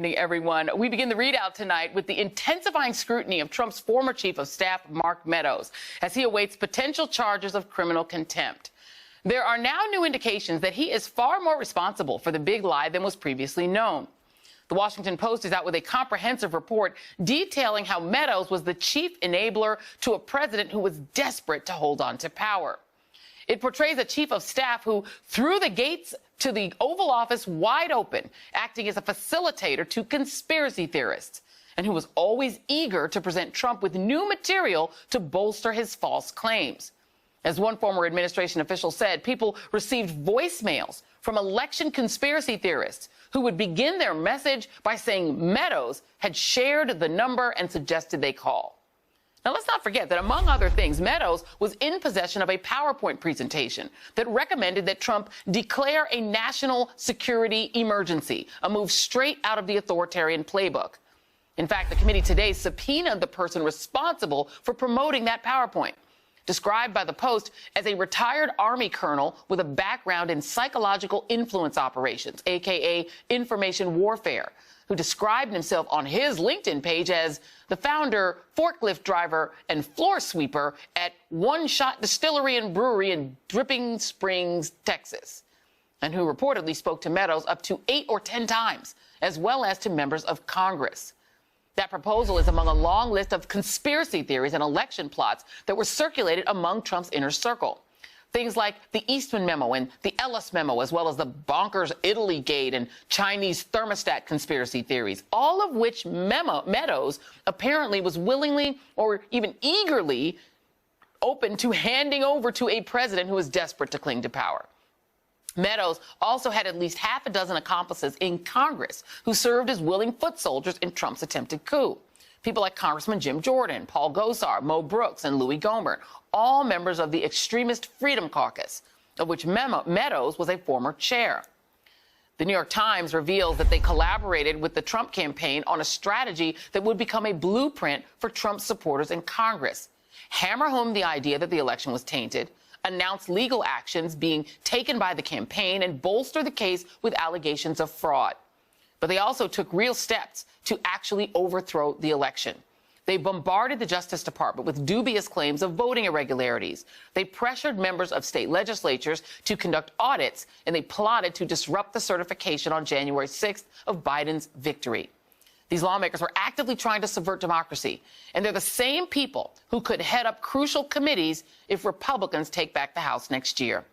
evening, everyone. We begin the readout tonight with the intensifying scrutiny of Trump's former chief of staff, Mark Meadows, as he awaits potential charges of criminal contempt. There are now new indications that he is far more responsible for the big lie than was previously known. The Washington Post is out with a comprehensive report detailing how Meadows was the chief enabler to a president who was desperate to hold on to power. It portrays a chief of staff who threw the gates to the Oval Office wide open, acting as a facilitator to conspiracy theorists, and who was always eager to present Trump with new material to bolster his false claims. As one former administration official said, people received voicemails from election conspiracy theorists who would begin their message by saying Meadows had shared the number and suggested they call. Now, let's not forget that, among other things, Meadows was in possession of a PowerPoint presentation that recommended that Trump declare a national security emergency, a move straight out of the authoritarian playbook. In fact, the committee today subpoenaed the person responsible for promoting that PowerPoint, described by the Post as a retired Army colonel with a background in psychological influence operations, a.k.a. information warfare, who described himself on his LinkedIn page as the founder, forklift driver, and floor sweeper at One Shot Distillery and Brewery in Dripping Springs, Texas, and who reportedly spoke to Meadows up to 8 or 10 times, as well as to members of Congress. That proposal is among a long list of conspiracy theories and election plots that were circulated among Trump's inner circle. Things like the Eastman memo and the Ellis memo, as well as the bonkers Italy gate and Chinese thermostat conspiracy theories, all of which Meadows apparently was willingly or even eagerly open to handing over to a president who is desperate to cling to power. Meadows also had at least half a dozen accomplices in Congress who served as willing foot soldiers in Trump's attempted coup. People like Congressman Jim Jordan, Paul Gosar, Mo Brooks, and Louis Gohmert, all members of the extremist Freedom Caucus, of which Meadows was a former chair. The New York Times reveals that they collaborated with the Trump campaign on a strategy that would become a blueprint for Trump's supporters in Congress. Hammer home the idea that the election was tainted, announce legal actions being taken by the campaign, and bolster the case with allegations of fraud. But they also took real steps to actually overthrow the election. They bombarded the Justice Department with dubious claims of voting irregularities. They pressured members of state legislatures to conduct audits, and they plotted to disrupt the certification on January 6th of Biden's victory. These lawmakers were actively trying to subvert democracy, and they're the same people who could head up crucial committees if Republicans take back the House next year.